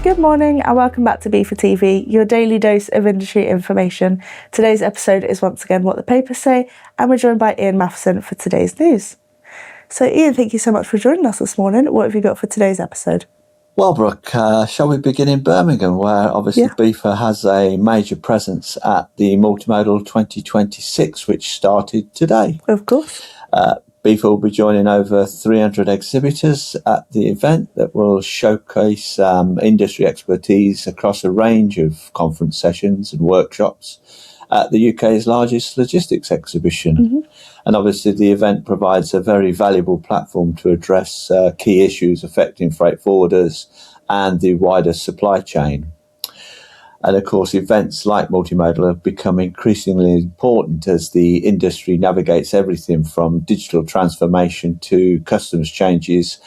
Good morning and welcome back to BIFA TV, your daily dose of industry information. Today's episode is once again What the Papers Say, and we're joined by Ian Matheson for today's news. So Ian, thank you so much for joining us this morning. What have you got for today's episode? Well, Brooke, shall we begin in Birmingham, where obviously BIFA has a major presence at the Multimodal 2026, which started today. Of course. BIFA will be joining over 300 exhibitors at the event that will showcase industry expertise across a range of conference sessions and workshops at the UK's largest logistics exhibition. Mm-hmm. And obviously the event provides a very valuable platform to address key issues affecting freight forwarders and the wider supply chain. And of course, events like Multimodal have become increasingly important as the industry navigates everything from digital transformation to customs changes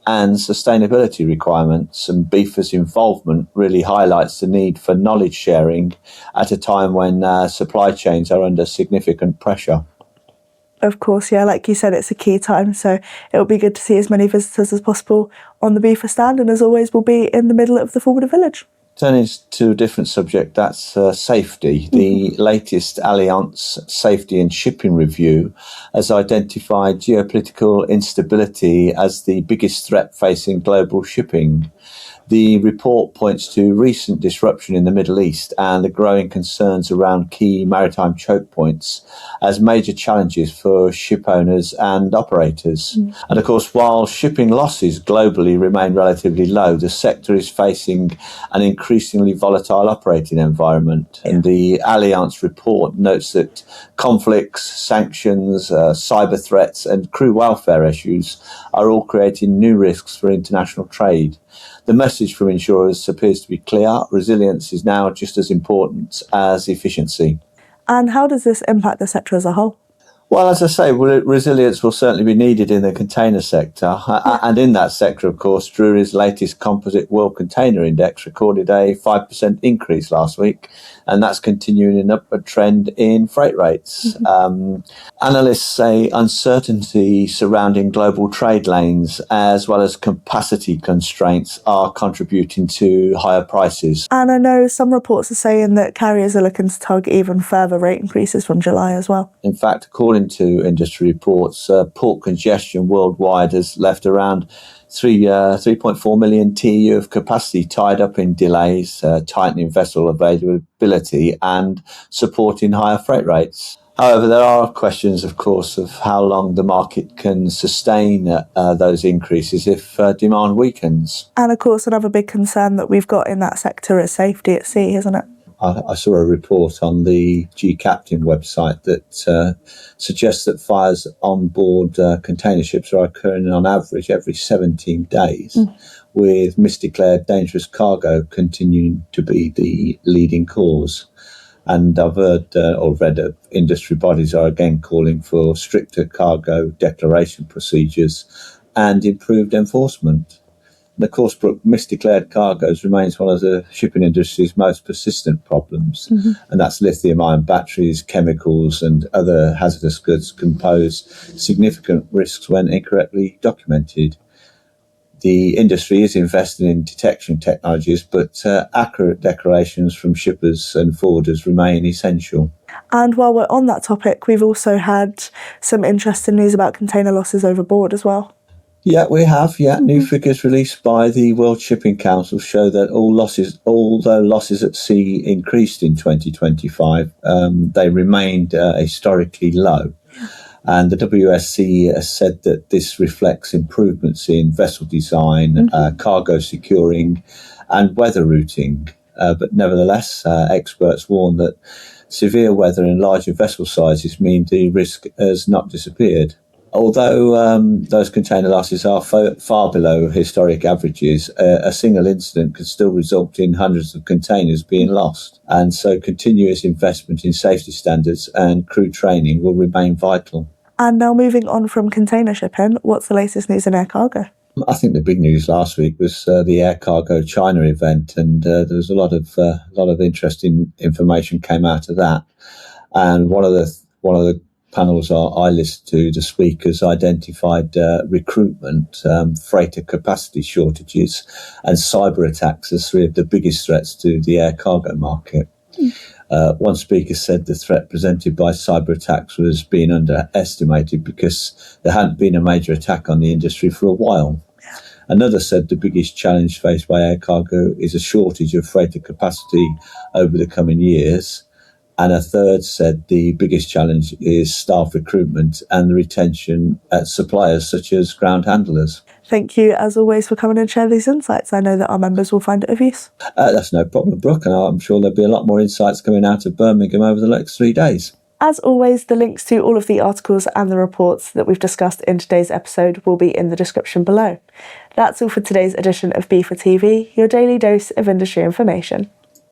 and sustainability requirements. And BIFA's involvement really highlights the need for knowledge sharing at a time when supply chains are under significant pressure. Of course, yeah, like you said, it's a key time, so it'll be good to see as many visitors as possible on the BIFA stand, and as always, we'll be in the middle of the Forwarder Village. Turning to a different subject, that's safety. The latest Allianz Safety and Shipping Review has identified geopolitical instability as the biggest threat facing global shipping. The report points to recent disruption in the Middle East and the growing concerns around key maritime choke points as major challenges for ship owners and operators. And of course, while shipping losses globally remain relatively low, the sector is facing an increasingly volatile operating environment. And the Allianz report notes that conflicts, sanctions, cyber threats and crew welfare issues are all creating new risks for international trade. The message from insurers appears to be clear. Resilience is now just as important as efficiency. And how does this impact the sector as a whole? Well, as I say, resilience will certainly be needed in the container sector. And in that sector, of course, Drewry's latest Composite World Container Index recorded a 5% increase last week, and that's continuing an upward trend in freight rates. Analysts say uncertainty surrounding global trade lanes as well as capacity constraints are contributing to higher prices. And I know some reports are saying that carriers are looking to target even further rate increases from July as well. In fact, according to industry reports, port congestion worldwide has left around 3.4 million TEU of capacity tied up in delays, tightening vessel availability and supporting higher freight rates. However, there are questions, of course, of how long the market can sustain those increases if demand weakens. And of course, another big concern that we've got in that sector is safety at sea, isn't it? I saw a report on the G-Captain website that suggests that fires on board container ships are occurring on average every 17 days, with misdeclared dangerous cargo continuing to be the leading cause. And I've heard or read that industry bodies are again calling for stricter cargo declaration procedures and improved enforcement. And of course, misdeclared cargoes remains one of the shipping industry's most persistent problems. And that's lithium-ion batteries, chemicals and other hazardous goods can pose significant risks when incorrectly documented. The industry is investing in detection technologies, but accurate declarations from shippers and forwarders remain essential. And while we're on that topic, we've also had some interesting news about container losses overboard as well. Yeah, we have. New figures released by the World Shipping Council show that although losses at sea increased in 2025, they remained historically low. And the WSC has said that this reflects improvements in vessel design, cargo securing and weather routing. But nevertheless, experts warn that severe weather and larger vessel sizes mean the risk has not disappeared. Although those container losses are far below historic averages, a single incident could still result in hundreds of containers being lost. And so continuous investment in safety standards and crew training will remain vital. And now moving on from container shipping, what's the latest news in air cargo? I think the big news last week was the Air Cargo China event, and there was a lot of interesting information came out of that. And one of the panels I listened to, the speakers identified recruitment, freighter capacity shortages, and cyber attacks as three of the biggest threats to the air cargo market. One speaker said the threat presented by cyber attacks was being underestimated because there hadn't been a major attack on the industry for a while. Another said the biggest challenge faced by air cargo is a shortage of freighter capacity over the coming years. And a third said the biggest challenge is staff recruitment and the retention at suppliers such as ground handlers. Thank you, as always, for coming and sharing these insights. I know that our members will find it of use. That's no problem, Brooke, and I'm sure there'll be a lot more insights coming out of Birmingham over the next 3 days. As always, the links to all of the articles and the reports that we've discussed in today's episode will be in the description below. That's all for today's edition of BIFA TV, your daily dose of industry information.